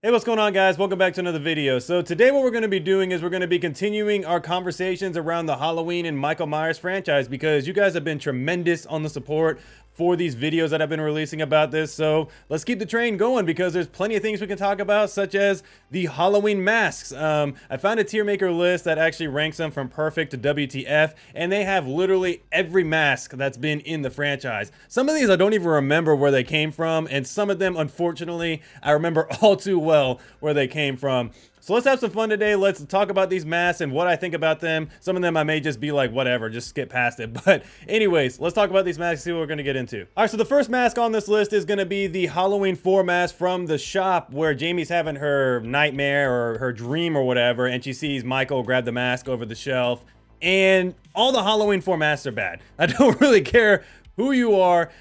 Hey, what's going on, guys? Welcome back to another video. So today what we're going to be doing is we're going to be continuing our conversations around the Halloween and Michael Myers franchise because you guys have been tremendous on the support for these videos that I've been releasing about this. So let's keep the train going because there's plenty of things we can talk about, such as the Halloween masks. I found a tier maker list that actually ranks them from perfect to WTF, and they have literally every mask that's been in the franchise. Some of these I don't even remember where they came from, and some of them, unfortunately, I remember all too well where they came from. So let's have some fun today. Let's talk about these masks and what I think about them. Some of them I may just be like, whatever, just skip past it. But anyways, let's talk about these masks, see what we're going to get into. All right, so the first mask on this list is going to be the Halloween 4 mask from the shop where Jamie's having her nightmare or her dream or whatever, and she sees Michael grab the mask over the shelf. And all the Halloween 4 masks are bad. I don't really care who you are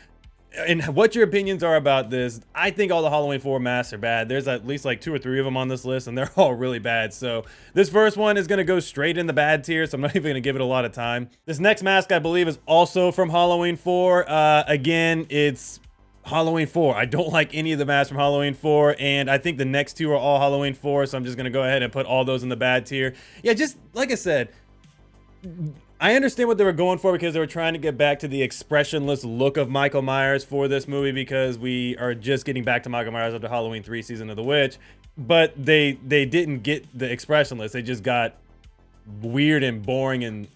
and what your opinions are about this. I think all the Halloween 4 masks are bad. There's at least like 2 or 3 of them on this list, and they're all really bad. So this first one is going to go straight in the bad tier, so I'm not even going to give it a lot of time. This next mask, I believe, is also from Halloween 4. Again, it's Halloween 4. I don't like any of the masks from Halloween 4, and I think the next 2 are all Halloween 4, so I'm just going to go ahead and put all those in the bad tier. Yeah, just like I said, I understand what they were going for because they were trying to get back to the expressionless look of Michael Myers for this movie because we are just getting back to Michael Myers after Halloween 3 Season of the Witch. But they didn't get the expressionless. They just got weird and boring and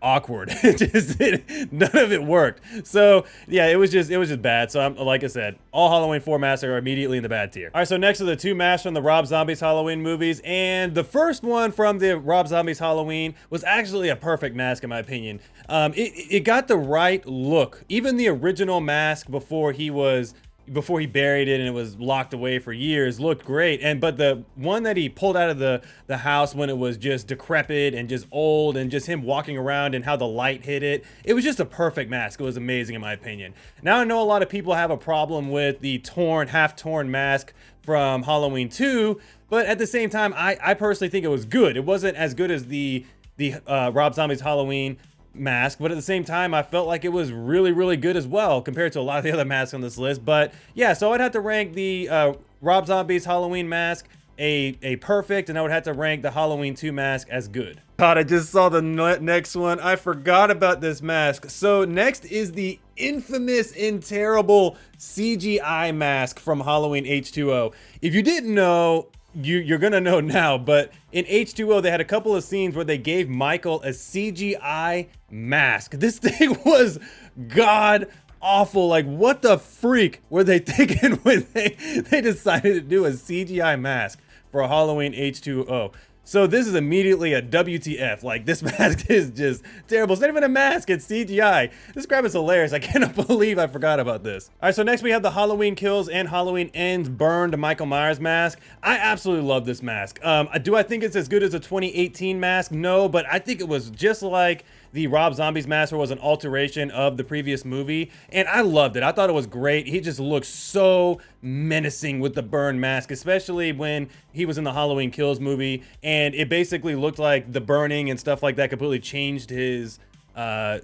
awkward. None of it worked. So yeah, it was just bad. So like I said, all Halloween 4 masks are immediately in the bad tier. All right, so next are the 2 masks from the Rob Zombie's Halloween movies, and the first one from the Rob Zombie's Halloween was actually a perfect mask in my opinion. It got the right look. Even the original mask before he buried it and it was locked away for years looked great, but the one that he pulled out of the house when it was just decrepit and just old and just him walking around and how the light hit it, it was just a perfect mask. It was amazing in my opinion. Now I know a lot of people have a problem with the half torn mask from Halloween 2, but at the same time I personally think it was good. It wasn't as good as the Rob Zombie's Halloween mask, but at the same time I felt like it was really good as well compared to a lot of the other masks on this list. But yeah, so I'd have to rank the Rob Zombie's Halloween mask a perfect, and I would have to rank the Halloween 2 mask as good. God, I just saw the next one. I forgot about this mask. So next is the infamous and terrible CGI mask from Halloween H20. If you didn't know, you're gonna know now, but in H20 they had a couple of scenes where they gave Michael a CGI mask. This thing was god awful. Like, what the freak were they thinking when they decided to do a CGI mask for a Halloween H20? So this is immediately a WTF. Like, this mask is just terrible. It's not even a mask, it's CGI. This crap is hilarious. I cannot believe I forgot about this. All right, so next we have the Halloween Kills and Halloween Ends burned Michael Myers mask. I absolutely love this mask. Do I think it's as good as a 2018 mask? No, but I think it was just like the Rob Zombie's mask was an alteration of the previous movie, and I loved it. I thought it was great. He just looked so menacing with the burn mask, especially when he was in the Halloween Kills movie, and it basically looked like the burning and stuff like that completely changed his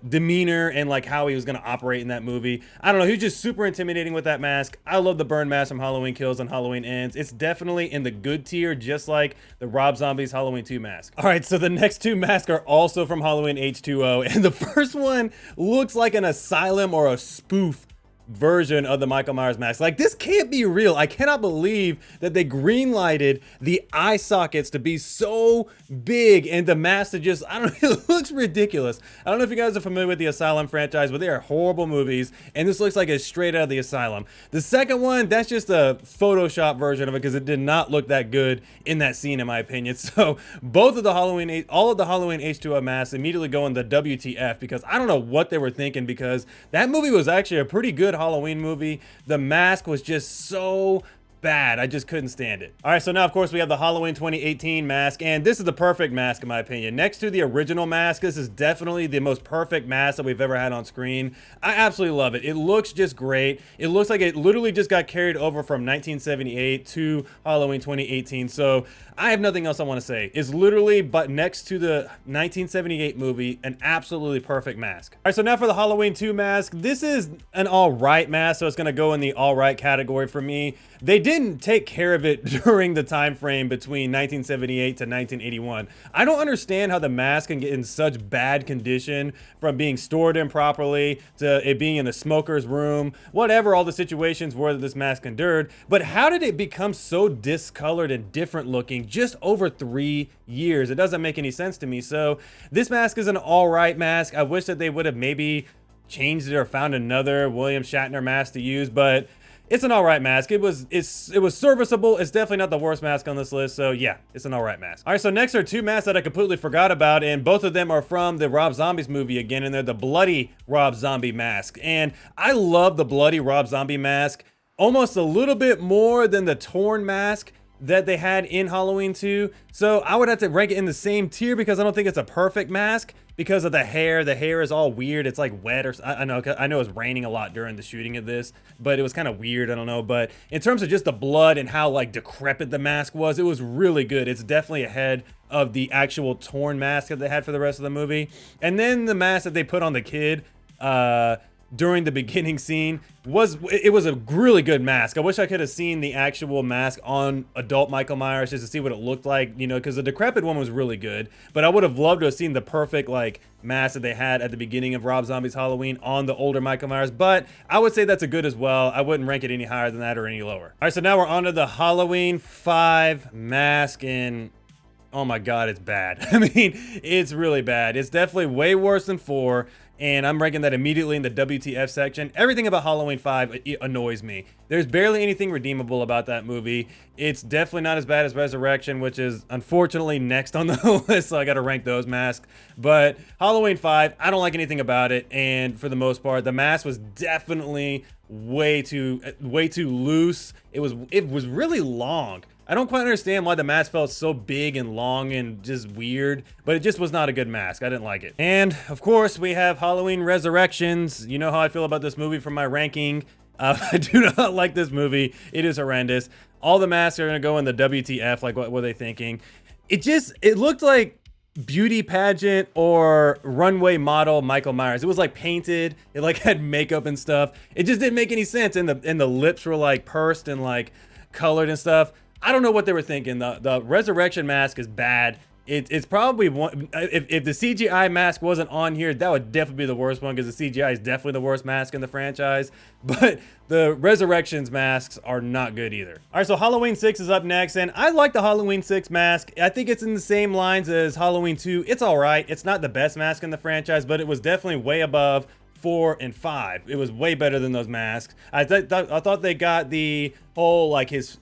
demeanor and like how he was going to operate in that movie. I don't know, he was just super intimidating with that mask. I love the burn mask from Halloween Kills and Halloween Ends. It's definitely in the good tier, just like the Rob Zombie's Halloween 2 mask. All right, so the next 2 masks are also from Halloween H20, and the first one looks like an asylum or a spoof version of the Michael Myers mask. Like, this can't be real. I cannot believe that they green-lighted the eye sockets to be so big and the mask to just, I don't know, it looks ridiculous. I don't know if you guys are familiar with the Asylum franchise, but they are horrible movies, and this looks like it's straight out of the Asylum. The second one, that's just a Photoshop version of it because it did not look that good in that scene, in my opinion. So both of the all of the Halloween H20 masks immediately go in the WTF because I don't know what they were thinking, because that movie was actually a pretty good Halloween movie. The mask was just so bad. I just couldn't stand it. All right, so now of course we have the Halloween 2018 mask, and this is the perfect mask in my opinion. Next to the original mask, this is definitely the most perfect mask that we've ever had on screen. I absolutely love it. It looks just great. It looks like it literally just got carried over from 1978 to Halloween 2018. So I have nothing else I want to say. It's literally, but next to the 1978 movie, an absolutely perfect mask. All right, so now for the Halloween 2 mask. This is an all right mask, so it's going to go in the all right category for me. They did didn't take care of it during the time frame between 1978 to 1981. I don't understand how the mask can get in such bad condition, from being stored improperly to it being in the smoker's room, whatever all the situations were that this mask endured. But how did it become so discolored and different looking just over 3 years? It doesn't make any sense to me. So this mask is an all right mask. I wish that they would have maybe changed it or found another William Shatner mask to use, but it's an all right mask. It was serviceable. It's definitely not the worst mask on this list. So yeah, it's an all right mask. All right, so next are two masks that I completely forgot about, and both of them are from the Rob Zombie's movie again, and they're the bloody Rob Zombie mask. And I love the bloody Rob Zombie mask almost a little bit more than the torn mask that they had in Halloween 2. So I would have to rank it in the same tier because I don't think it's a perfect mask because of the hair. The hair is all weird. It's like wet, or I know it was raining a lot during the shooting of this, but it was kind of weird. I don't know. But in terms of just the blood and how like decrepit the mask was, it was really good. It's definitely ahead of the actual torn mask that they had for the rest of the movie. And then the mask that they put on the kid during the beginning scene was a really good mask. I wish I could have seen the actual mask on adult Michael Myers just to see what it looked like, you know, because the decrepit one was really good, but I would have loved to have seen the perfect like mask that they had at the beginning of Rob Zombie's Halloween on the older Michael Myers. But I would say that's a good as well. I wouldn't rank it any higher than that or any lower. All right, so now we're on to the Halloween 5 mask, and oh my god, it's bad. I mean, it's really bad. It's definitely way worse than 4, and I'm ranking that immediately in the WTF section. Everything about Halloween 5 annoys me. There's barely anything redeemable about that movie. It's definitely not as bad as Resurrection, which is unfortunately next on the list, so I gotta rank those masks. But Halloween 5, I don't like anything about it, and for the most part, the mask was definitely way too loose. It was really long. I don't quite understand why the mask felt so big and long and just weird, but it just was not a good mask. I didn't like it. And of course, we have Halloween Resurrections. You know how I feel about this movie from my ranking. I do not like this movie. It is horrendous. All the masks are gonna go in the WTF. Like, what were they thinking? It looked like beauty pageant or runway model Michael Myers. It was like painted. It like had makeup and stuff. It just didn't make any sense. And the lips were like pursed and like colored and stuff. I don't know what they were thinking. The Resurrection mask is bad. It's probably one. If the CGI mask wasn't on here, that would definitely be the worst one because the CGI is definitely the worst mask in the franchise. But the Resurrections masks are not good either. All right, so Halloween 6 is up next, and I like the Halloween 6 mask. I think it's in the same lines as Halloween 2. It's all right. It's not the best mask in the franchise, but it was definitely way above 4 and 5. It was way better than those masks. I thought they got the whole like his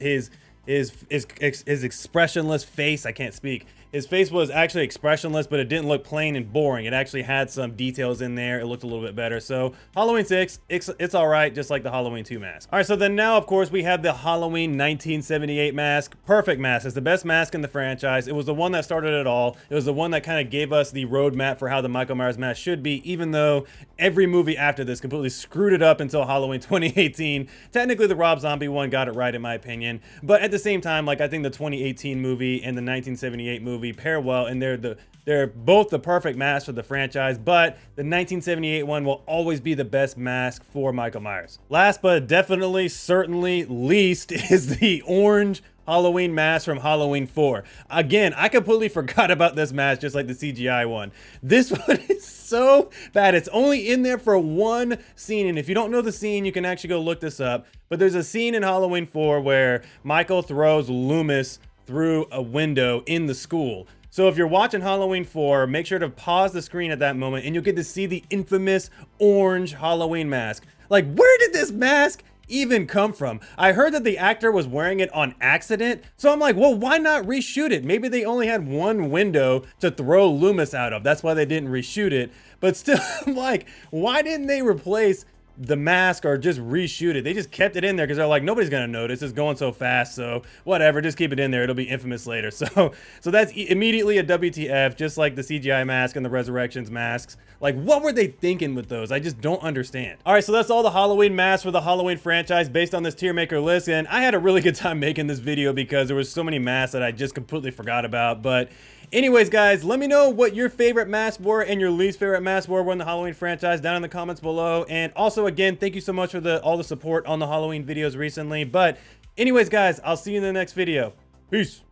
expressionless face. I can't speak. His face was actually expressionless, but it didn't look plain and boring. It actually had some details in there. It looked a little bit better. So Halloween 6, it's all right, just like the Halloween 2 mask. All right, so then now, of course, we have the Halloween 1978 mask. Perfect mask. It's the best mask in the franchise. It was the one that started it all. It was the one that kind of gave us the roadmap for how the Michael Myers mask should be, even though every movie after this completely screwed it up until Halloween 2018. Technically, the Rob Zombie one got it right, in my opinion. But at the same time, like, I think the 2018 movie and the 1978 movie pair well, and they're both the perfect mask for the franchise, but the 1978 one will always be the best mask for Michael Myers. Last but definitely, certainly least is the orange Halloween mask from Halloween 4. Again, I completely forgot about this mask, just like the CGI one. This one is so bad. It's only in there for one scene, and if you don't know the scene, you can actually go look this up. But there's a scene in Halloween 4 where Michael throws Loomis through a window in the school. So if you're watching Halloween 4, make sure to pause the screen at that moment and you'll get to see the infamous orange Halloween mask. Like, where did this mask even come from? I heard that the actor was wearing it on accident, so I'm like, well, why not reshoot it? Maybe they only had one window to throw Loomis out of. That's why they didn't reshoot it. But still, I'm like, why didn't they replace the mask or just reshoot it? They just kept it in there because they're like, nobody's gonna notice, it's going so fast, so whatever, just keep it in there, it'll be infamous later. So that's immediately a WTF, just like the CGI mask and the Resurrections masks. Like, what were they thinking with those? I just don't understand. All right, so that's all the Halloween masks for the Halloween franchise based on this tier maker list, and I had a really good time making this video because there was so many masks that I just completely forgot about. But anyways, guys, let me know what your favorite masks were and your least favorite masks were in the Halloween franchise down in the comments below. And also, again, thank you so much for all the support on the Halloween videos recently. But Anyways, guys, I'll see you in the next video. Peace.